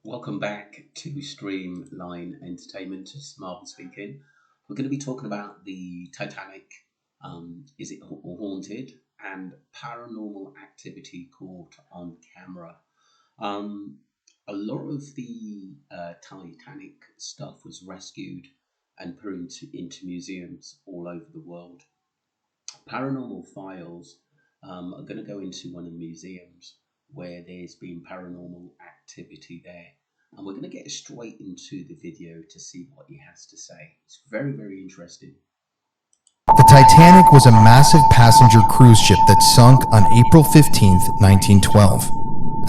Welcome back to Streamline Entertainment. It's Marvel speaking. We're going to be talking about the Titanic. Is it haunted? And paranormal activity caught on camera. Um, a lot of the Titanic stuff was rescued and put into museums all over the world. Paranormal Files are going to go into one of the museums where there's been paranormal activity there. And we're going to get straight into the video to see what he has to say. It's very, very interesting. The Titanic was a massive passenger cruise ship that sunk on April 15, 1912.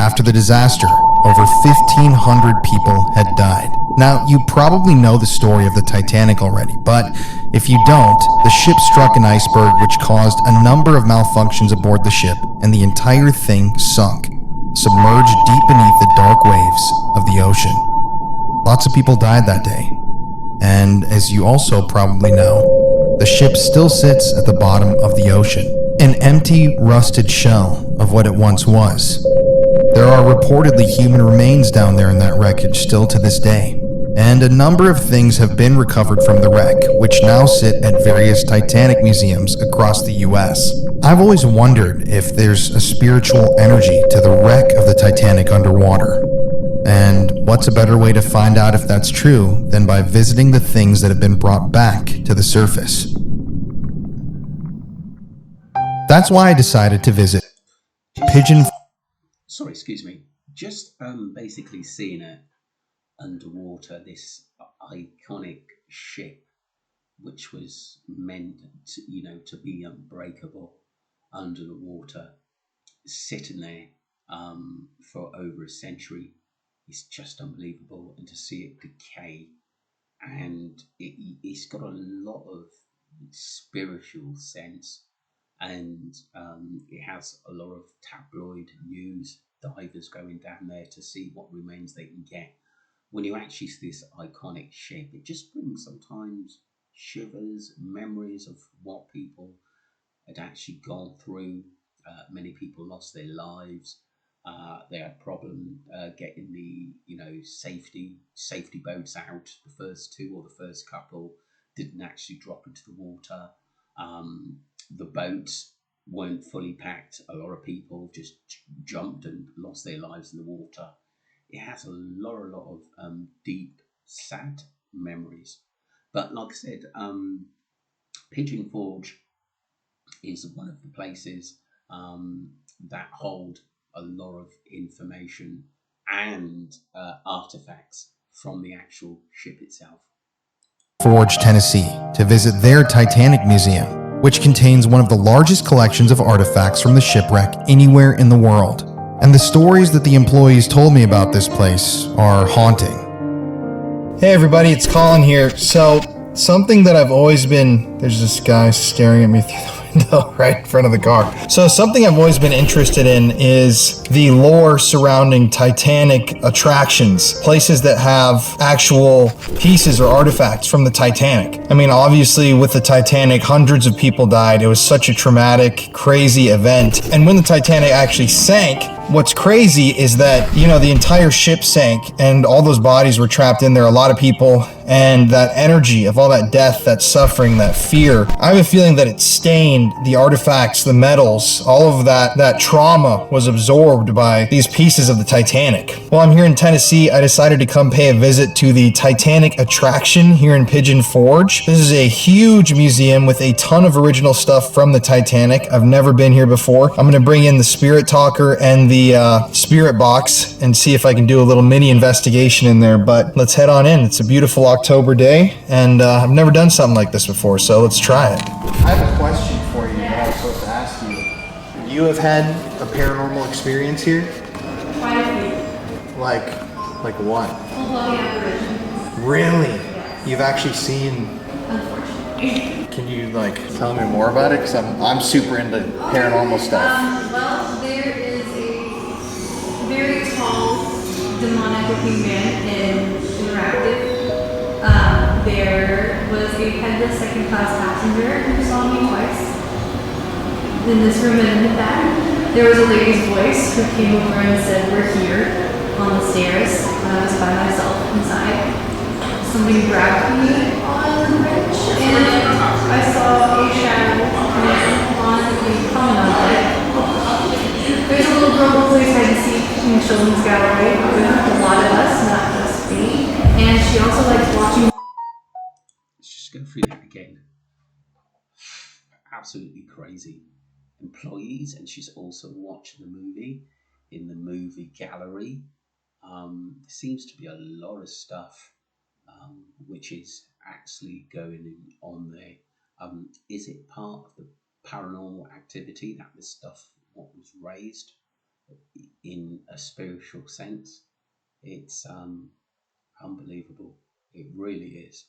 After the disaster, over 1,500 people had died. Now, you probably know the story of the Titanic already, but if you don't, the ship struck an iceberg which caused a number of malfunctions aboard the ship, and the entire thing sunk, submerged deep beneath the dark waves of the ocean. Lots of people died that day, and as you also probably know, the ship still sits at the bottom of the ocean, an empty, rusted shell of what it once was. There are reportedly human remains down there in that wreckage still to this day, and a number of things have been recovered from the wreck, which now sit at various Titanic museums across the US. I've always wondered if there's a spiritual energy to the wreck of the Titanic underwater. And what's a better way to find out if that's true than by visiting the things that have been brought back to the surface? That's why I decided to visit Pigeon. Excuse me. Just basically seeing it underwater, this iconic ship, which was meant to be unbreakable under the water, sitting there for over a century. It's just unbelievable, and to see it decay, and it's got a lot of spiritual sense, and it has a lot of tabloid news, divers going down there to see what remains they can get. When you actually see this iconic ship, it just brings sometimes shivers, memories of what people had actually gone through. Many people lost their lives. They had problem getting the safety boats out. The first two or the first couple didn't actually drop into the water. The boats weren't fully packed. A lot of people just jumped and lost their lives in the water. It has a lot of deep, sad memories. But like I said, Pigeon Forge is one of the places that hold a lot of information and artifacts from the actual ship itself. Forge, Tennessee, to visit their Titanic Museum, which contains one of the largest collections of artifacts from the shipwreck anywhere in the world. And the stories that the employees told me about this place are haunting. Hey everybody, it's Colin here. So, something that I've always been... There's this guy staring at me through the window right in front of the car. So something I've always been interested in is the lore surrounding Titanic attractions, places that have actual pieces or artifacts from the Titanic. I mean, obviously with the Titanic, hundreds of people died. It was such a traumatic, crazy event. And when the Titanic actually sank, what's crazy is that, the entire ship sank and all those bodies were trapped in there, a lot of people, and that energy of all that death, that suffering, that fear, I have a feeling that it stained the artifacts, the metals, all of that trauma was absorbed by these pieces of the Titanic. While I'm here in Tennessee, I decided to come pay a visit to the Titanic attraction here in Pigeon Forge. This is a huge museum with a ton of original stuff from the Titanic. I've never been here before. I'm going to bring in the Spirit Talker and the Spirit Box and see if I can do a little mini investigation in there, but let's head on in. It's a beautiful October day, and I've never done something like this before, so let's try it. I have a question for you that I was supposed to ask you. You have had a paranormal experience here? Quite a few. Like what? Full-blown apparitions. Really? Yes. You've actually seen... Unfortunately. Can you tell me more about it? Because I'm super into paranormal stuff. Well, there is a very tall, demonic-looking man in Interactive. There was a headless second-class passenger who saw me twice in this room and in the back. There was a lady's voice who came over and said, "We're here," on the stairs. It was somebody grabbed me on the bridge, and I saw a shadow on the promenade. There's a little girl who plays hide and seek in the children's gallery with a lot of us, not just me. And she also likes watching. Let's just go through that again. Absolutely crazy. Employees, and she's also watching the movie in the movie gallery. There seems to be a lot of stuff which is actually going on there. Is it part of the paranormal activity that this stuff what was raised in a spiritual sense? It's unbelievable. It really is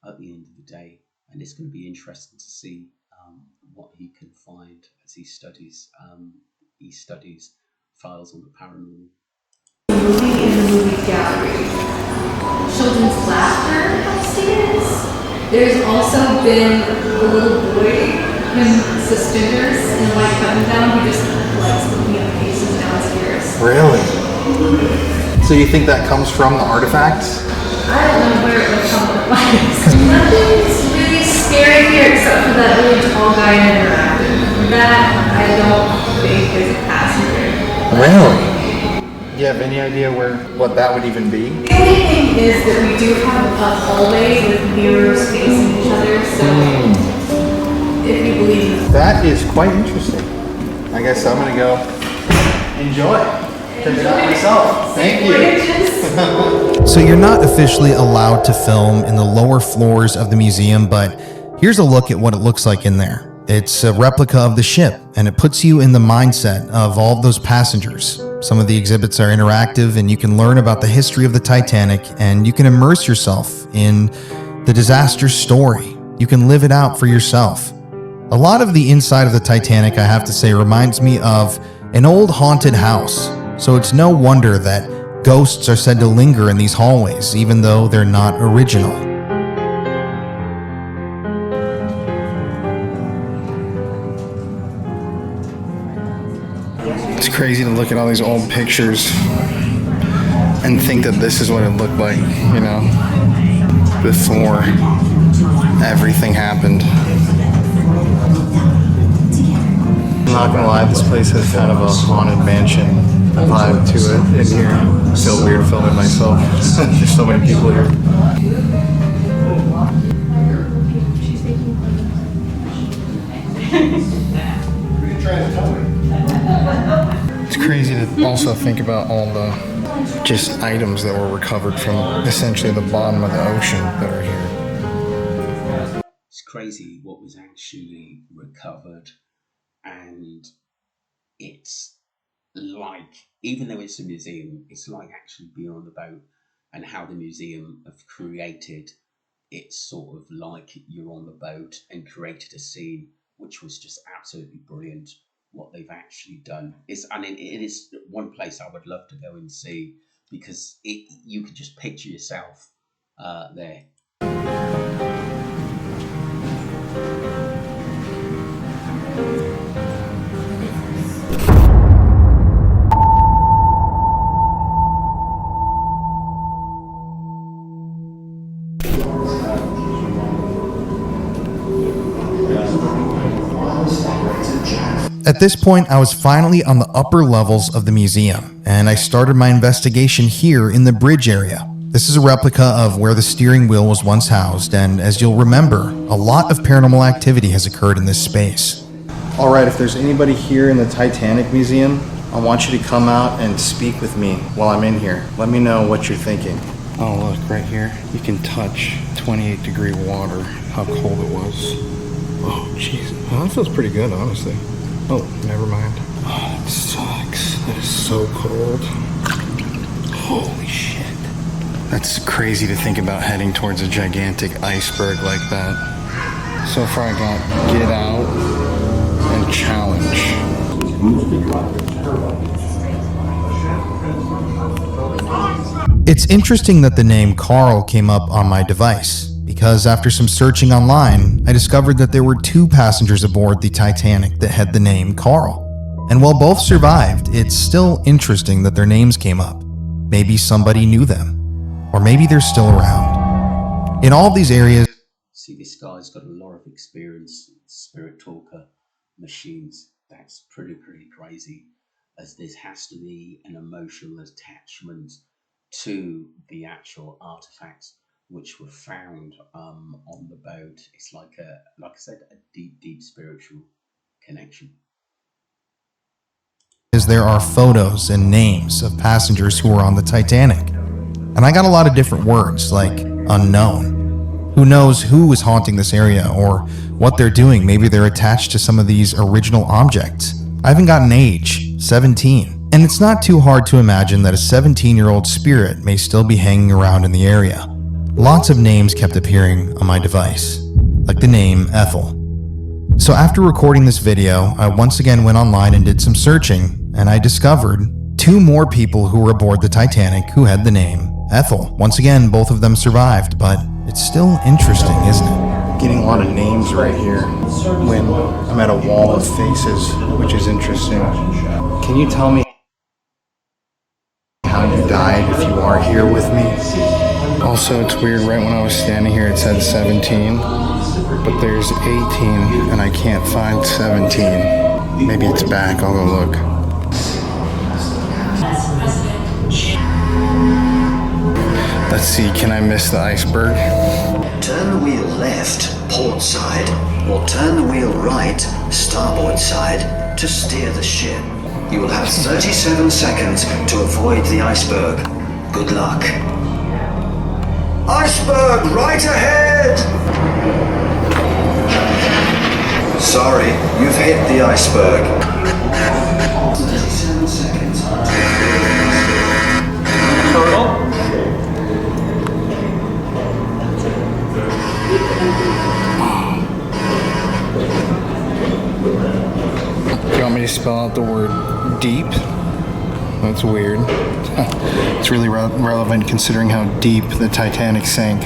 at the end of the day, and it's going to be interesting to see what he can find as he studies files on the paranormal. Movie in the movie gallery. Children's laughter upstairs. There's also been a little boy in suspenders and white button down who just likes looking at faces downstairs. Really? So you think that comes from the artifacts? I don't know where it would come from. Nothing's really scary here except for that really tall guy interacting. That I don't think is a passenger. Really? Do you have any idea what that would even be? The only thing is that we do have a hallway with mirrors facing each other, so if you believe in That is quite interesting. I guess I'm gonna go enjoy. Check it out myself. Thank you. So you're not officially allowed to film in the lower floors of the museum, but here's a look at what it looks like in there. It's a replica of the ship, and it puts you in the mindset of all of those passengers. Some of the exhibits are interactive, and you can learn about the history of the Titanic, and you can immerse yourself in the disaster story. You can live it out for yourself. A lot of the inside of the Titanic, I have to say, reminds me of an old haunted house. So it's no wonder that ghosts are said to linger in these hallways, even though they're not original. It's crazy to look at all these old pictures and think that this is what it looked like, you know, before everything happened. I'm not gonna lie, this place has kind of a haunted mansion vibe to it in here. I feel weird filming myself. There's so many people here. It's crazy to also think about all the just items that were recovered from essentially the bottom of the ocean that are here. It's crazy what was actually recovered, and it's like, even though it's a museum, it's like actually being on the boat, and how the museum have created it's sort of like you're on the boat and created a scene, which was just absolutely brilliant. What they've actually done is, and it is one place I would love to go and see, because you could just picture yourself there. At this point, I was finally on the upper levels of the museum, and I started my investigation here in the bridge area. This is a replica of where the steering wheel was once housed, and as you'll remember, a lot of paranormal activity has occurred in this space. All right, if there's anybody here in the Titanic Museum, I want you to come out and speak with me while I'm in here. Let me know what you're thinking. Oh, look, right here, you can touch 28-degree water, how cold it was. Oh, jeez. Oh, that feels pretty good, honestly. Oh, never mind. Oh, that sucks. That is so cold. Holy shit. That's crazy to think about heading towards a gigantic iceberg like that. So far I got get out and challenge. It's interesting that the name Carl came up on my device, because after some searching online, I discovered that there were 2 passengers aboard the Titanic that had the name Carl. And while both survived, it's still interesting that their names came up. Maybe somebody knew them. Or maybe they're still around. In all these areas, See, this guy's got a lot of experience with spirit talker machines. That's pretty crazy, as this has to be an emotional attachment to the actual artifacts which were found on the boat. It's like like I said, a deep spiritual connection. there are photos and names of passengers who were on the Titanic. And I got a lot of different words like unknown. Who knows who is haunting this area or what they're doing? Maybe they're attached to some of these original objects. I even got an age, 17. And it's not too hard to imagine that a 17-year-old spirit may still be hanging around in the area. Lots of names kept appearing on my device, like the name Ethel. So after recording this video, I once again went online and did some searching, and I discovered 2 more people who were aboard the Titanic who had the name Ethel. Once again, both of them survived, but it's still interesting, isn't it? Getting a lot of names right here when I'm at a wall of faces, which is interesting. Can you tell me how you died if you are here with me? Also, it's weird, right when I was standing here it said 17, but there's 18 and I can't find 17. Maybe it's back, I'll go look. Let's see, can I miss the iceberg? Turn the wheel left, port side, or turn the wheel right, starboard side, to steer the ship. You will have 37 seconds to avoid the iceberg. Good luck. Iceberg right ahead! Sorry, you've hit the iceberg. 37 seconds. Total? Do you want me to spell out the word deep? That's weird. It's really relevant considering how deep the Titanic sank.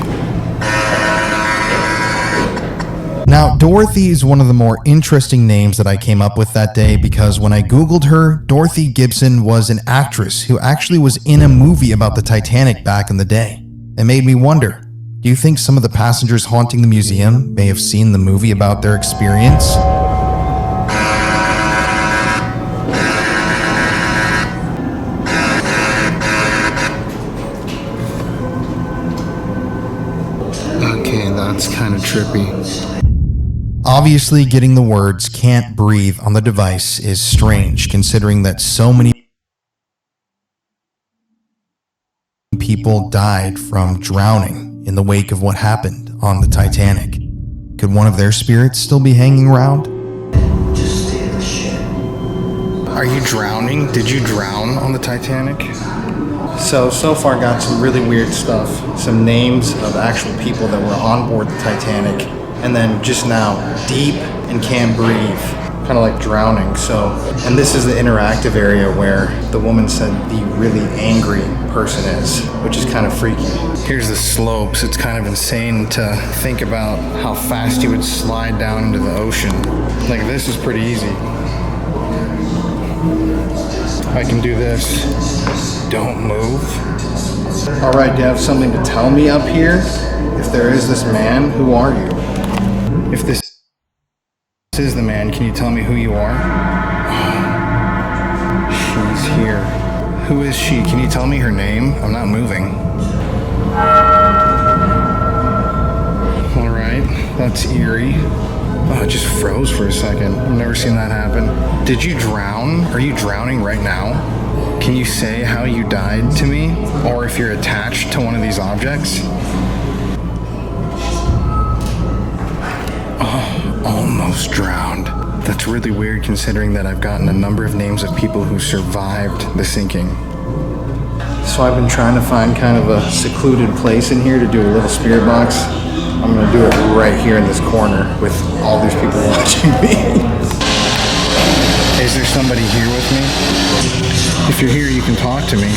Now, Dorothy is one of the more interesting names that I came up with that day because when I Googled her, Dorothy Gibson was an actress who actually was in a movie about the Titanic back in the day. It made me wonder, do you think some of the passengers haunting the museum may have seen the movie about their experience? Okay, that's kind of trippy. Obviously, getting the words "can't breathe" on the device is strange, considering that so many people died from drowning in the wake of what happened on the Titanic. Could one of their spirits still be hanging around? Just steer the ship. Are you drowning? Did you drown on the Titanic? So far got some really weird stuff. Some names of actual people that were on board the Titanic. And then just now, deep and can't breathe. Kind of like drowning. And this is the interactive area where the woman said the really angry person is, which is kind of freaky. Here's the slopes. It's kind of insane to think about how fast you would slide down into the ocean. Like this is pretty easy. I can do this. Don't move. All right, do you have something to tell me up here? If there is this man, who are you? If this is the man, can you tell me who you are? She's here. Who is she? Can you tell me her name? I'm not moving. All right, that's eerie. Oh, it just froze for a second. I've never seen that happen. Did you drown? Are you drowning right now? Can you say how you died to me? Or if you're attached to one of these objects? Oh, almost drowned. That's really weird considering that I've gotten a number of names of people who survived the sinking. So I've been trying to find kind of a secluded place in here to do a little spirit box. I'm gonna do it right here in this corner with all these people watching me. Is there somebody here with me? If you're here, you can talk to me.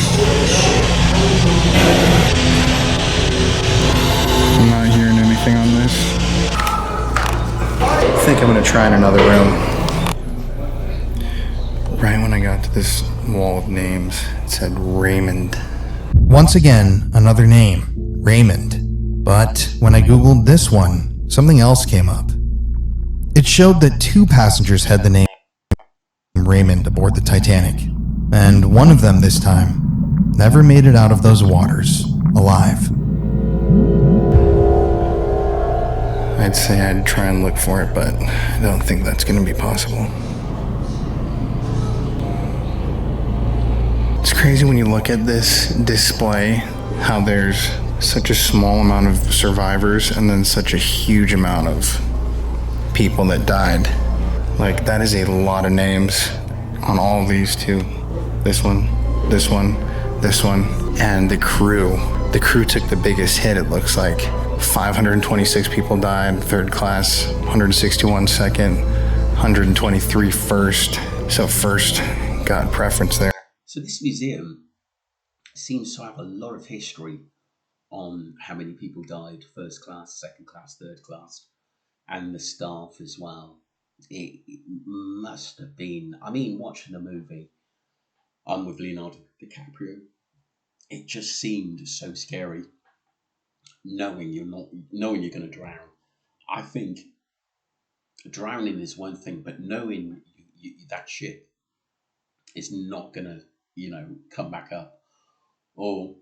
I'm not hearing anything on this. I think I'm gonna try in another room. Right when I got to this wall of names, it said Raymond. Once again, another name, Raymond. But when I googled this one, something else came up. It showed that 2 passengers had the name Raymond aboard the Titanic, and one of them this time never made it out of those waters alive. I'd say I'd try and look for it, but I don't think that's going to be possible. It's crazy when you look at this display, how there's such a small amount of survivors and then such a huge amount of people that died. Like, that is a lot of names on all of these too. This one, this one, this one, and the crew. The crew took the biggest hit, it looks like. 526 people died, third class, 161 second, 123 first. So first got preference there. So this museum seems to have a lot of history on how many people died, first class, second class, third class, and the staff as well. It must have been, I mean, watching the movie, I'm with Leonardo DiCaprio, it just seemed so scary, knowing you're going to drown. I think drowning is one thing, but knowing that ship is not going to, come back up, or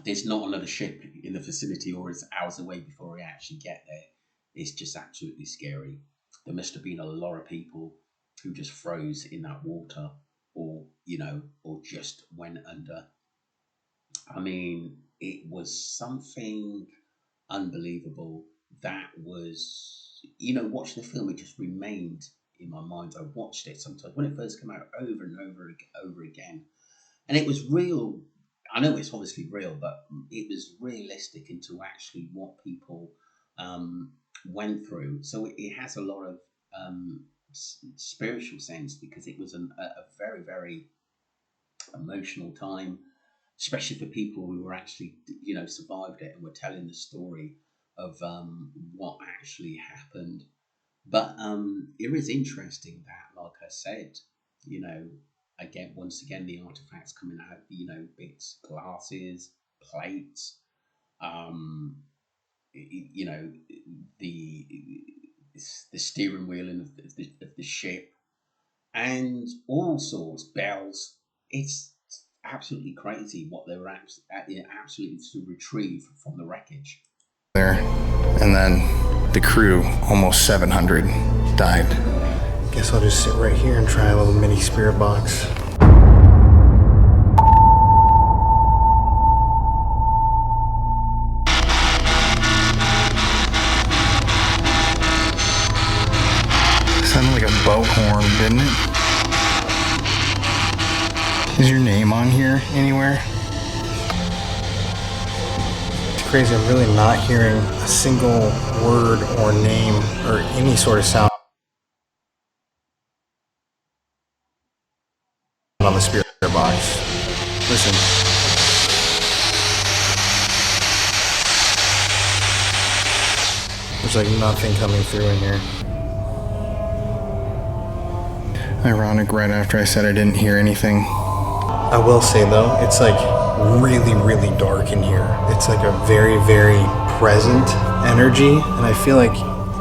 there's not another ship in the vicinity, or it's hours away before we actually get there. It's just absolutely scary. There must have been a lot of people who just froze in that water, or just went under. I mean, it was something unbelievable. That was, watching the film, it just remained in my mind. I watched it sometimes when it first came out over and over again. And it was real. I know it's obviously real, but it was realistic into actually what people went through. So it has a lot of spiritual sense, because it was a very, very emotional time, especially for people who were actually, survived it and were telling the story of what actually happened. But it is interesting that, like I said, once again, the artifacts coming out, bits, glasses, plates, the steering wheel of the ship, and all sorts, bells. It's absolutely crazy what they were absolutely to retrieve from the wreckage. There, and then the crew, almost 700, died. Guess I'll just sit right here and try a little mini spirit box. Sounded like a boat horn, didn't it? Is your name on here anywhere? It's crazy, I'm really not hearing a single word or name or any sort of sound on the spirit box. Listen. There's like nothing coming through in here. Ironic, right after I said I didn't hear anything. I will say though, it's like really, really dark in here. It's like a very, very present energy, and I feel like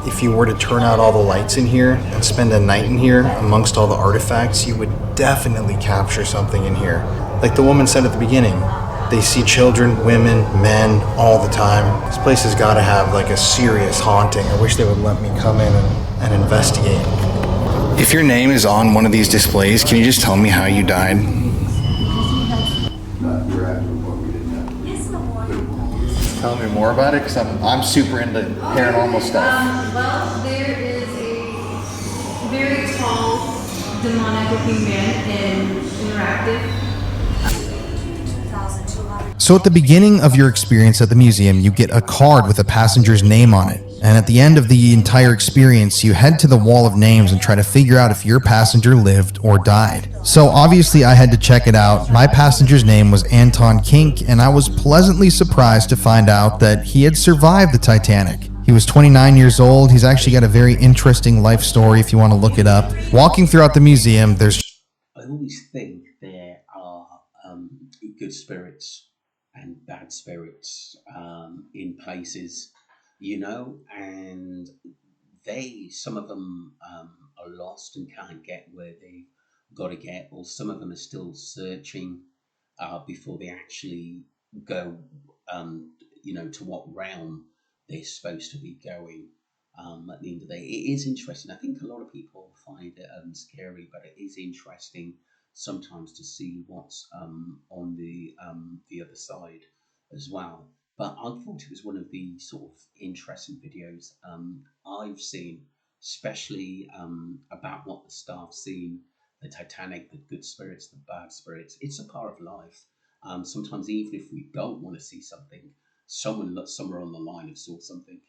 if you were to turn out all the lights in here and spend a night in here amongst all the artifacts, you would definitely capture something in here. Like the woman said at the beginning, they see children, women, men all the time. This place has got to have like a serious haunting. I wish they would let me come in and investigate. If your name is on one of these displays, can you just tell me how you died? Tell me more about it, because I'm super into paranormal stuff. Well, there is a very tall, demonic-looking man in Interactive. So at the beginning of your experience at the museum, you get a card with a passenger's name on it. And at the end of the entire experience, you head to the wall of names and try to figure out if your passenger lived or died. So obviously I had to check it out. My passenger's name was Anton Kink, and I was pleasantly surprised to find out that he had survived the Titanic. He was 29 years old. He's actually got a very interesting life story if you want to look it up. Walking throughout the museum, there's... I always think there are good spirits and bad spirits in places, you know, and some of them are lost and can't get where they got to get, or some of them are still searching before they actually go, to what realm they're supposed to be going. At the end of the day, it is interesting. I think a lot of people find it scary, but it is interesting sometimes to see what's on the other side as well. But I thought it was one of the sort of interesting videos I've seen, especially about what the staff seen, the Titanic, the good spirits, the bad spirits. It's a part of life. Sometimes even if we don't want to see something, someone somewhere on the line have saw something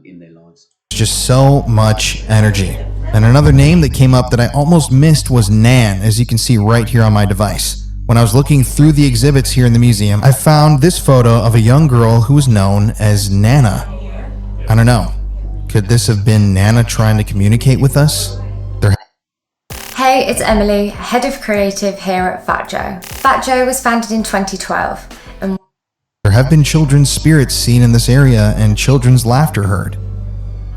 in their lives. Just so much energy. And another name that came up that I almost missed was Nan, as you can see right here on my device. When I was looking through the exhibits here in the museum, I found this photo of a young girl who was known as Nana. I don't know. Could this have been Nana trying to communicate with us? Hey, it's Emily, Head of Creative here at Fat Joe. Fat Joe was founded in 2012 and there have been children's spirits seen in this area and children's laughter heard.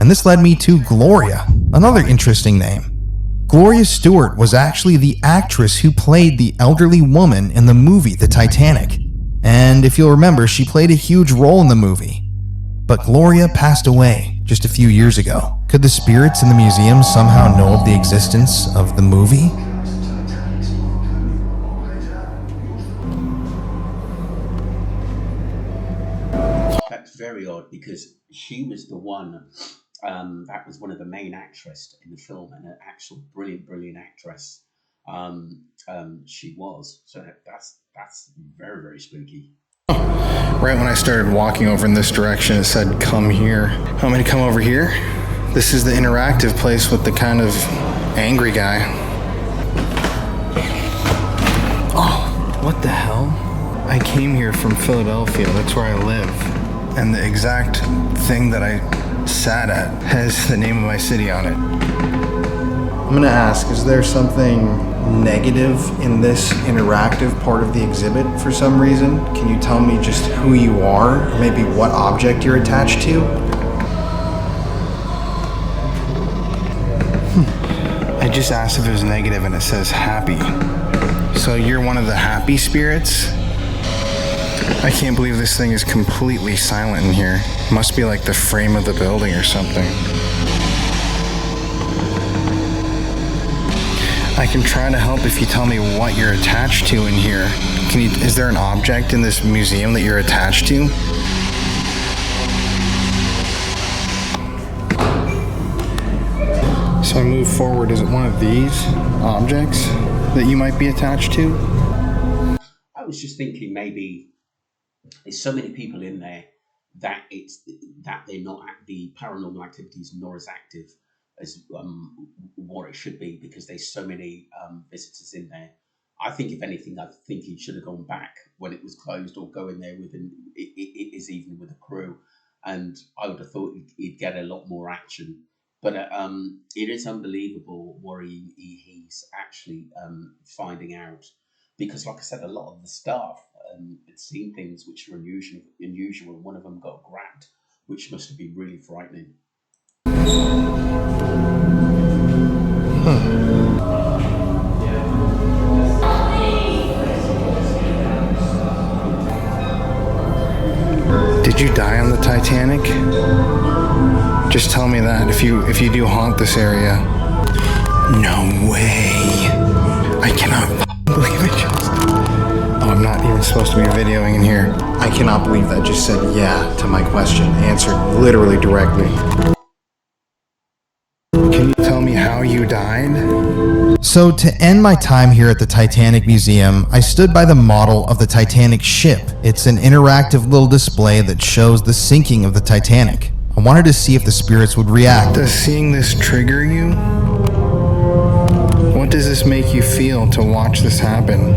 And this led me to Gloria, another interesting name. Gloria Stewart was actually the actress who played the elderly woman in the movie The Titanic. And if you'll remember, she played a huge role in the movie. But Gloria passed away just a few years ago. Could the spirits in the museum somehow know of the existence of the movie? That's very odd because she was the one that was one of the main actresses in the film, and an actual brilliant actress she was. So that's very, very spooky. Right when I started walking over in this direction, it said, come here. Want me to come over here? This is the interactive place with the kind of angry guy. Oh, what the hell? I came here from Philadelphia, that's where I live. And the exact thing that I sat at has the name of my city on it. I'm gonna ask, is there something negative in this interactive part of the exhibit for some reason? Can you tell me just who you are, or maybe what object you're attached to? I just asked if it was negative and it says happy. So you're one of the happy spirits? I can't believe this thing is completely silent in here. Must be like the frame of the building or something. I can try to help if you tell me what you're attached to in here. Is there an object in this museum that you're attached to? So I move forward, is it one of these objects that you might be attached to? I was just thinking maybe there's so many people in there that they're not the paranormal activity is not as active as what it should be, because there's so many visitors in there. I think if anything, I think he should have gone back when it was closed, or go in there it is even with a crew, and I would have thought he'd get a lot more action. But it is unbelievable what he's actually finding out, because, like I said, a lot of the staff had seen things which are unusual. One of them got grabbed, which must have been really frightening. Did you die on the Titanic? Just tell me that if you do haunt this area. No way. I cannot believe it just... Oh, I'm not even supposed to be videoing in here. I cannot believe that just said yeah to my question. Answered literally directly. Can you tell me how you died? So to end my time here at the Titanic Museum, I stood by the model of the Titanic ship. It's an interactive little display that shows the sinking of the Titanic. I wanted to see if the spirits would react. Does seeing this trigger you? What does this make you feel to watch this happen?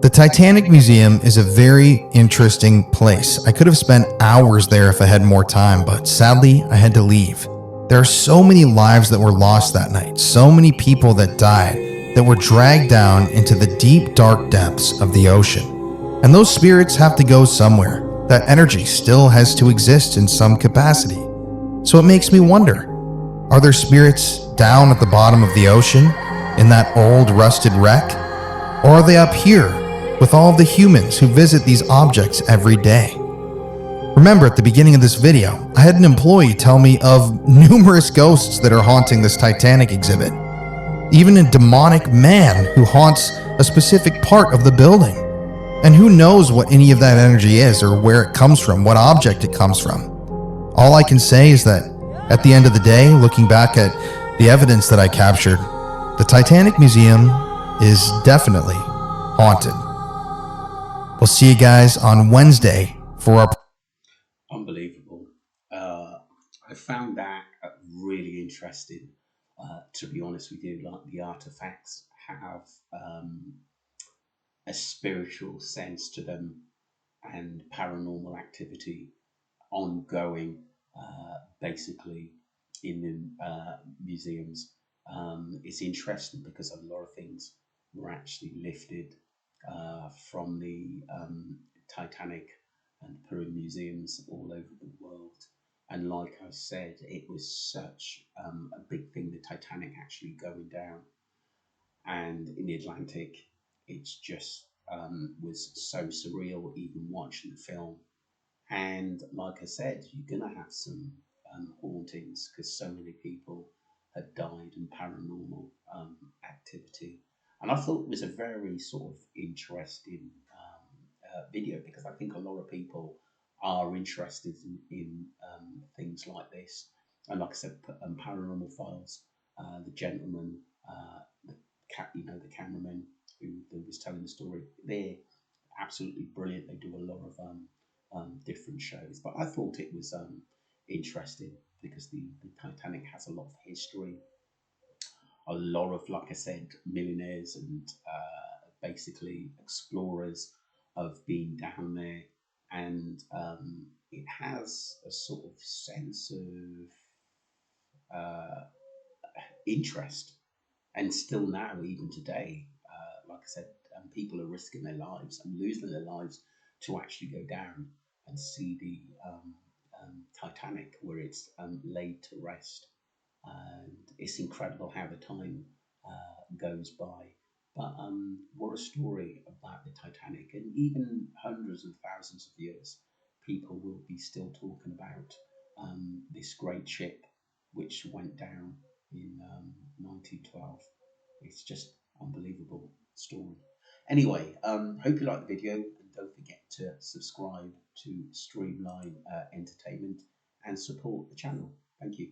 The Titanic Museum is a very interesting place. I could have spent hours there if I had more time, but sadly, I had to leave. There are so many lives that were lost that night, so many people that died, that were dragged down into the deep, dark depths of the ocean. And those spirits have to go somewhere. That energy still has to exist in some capacity. So it makes me wonder, are there spirits down at the bottom of the ocean, in that old rusted wreck? Or are they up here, with all of the humans who visit these objects every day? Remember, at the beginning of this video, I had an employee tell me of numerous ghosts that are haunting this Titanic exhibit. Even a demonic man who haunts a specific part of the building. And who knows what any of that energy is, or where it comes from, what object it comes from. All I can say is that, at the end of the day, looking back at the evidence that I captured, the Titanic Museum is definitely haunted. We'll see you guys on Wednesday for our... Unbelievable. I found that really interesting. To be honest with you, like the artifacts have a spiritual sense to them, and paranormal activity ongoing, basically in the museums. It's interesting because a lot of things were actually lifted from the Titanic and put in museums all over the world. And like I said, it was such a big thing, the Titanic actually going down. And in the Atlantic, it's just was so surreal even watching the film. And like I said, you're going to have some hauntings because so many people had died in paranormal activity. And I thought it was a very sort of interesting video because I think a lot of people are interested in things like this. And like I said, Paranormal Files, the gentleman, the the cameraman who was telling the story, they're absolutely brilliant. They do a lot of different shows. But I thought it was interesting because the Titanic has a lot of history, a lot of, like I said, millionaires and basically explorers have been down there, and it has a sort of sense of interest. And still now, even today, like I said, people are risking their lives and losing their lives to actually go down and see the Titanic where it's laid to rest. And it's incredible how the time goes by. But what a story about the Titanic. And even hundreds and thousands of years, people will be still talking about this great ship which went down in 1912. It's just unbelievable story. Anyway, hope you liked the video, and don't forget to subscribe to Streamline Entertainment and support the channel. Thank you.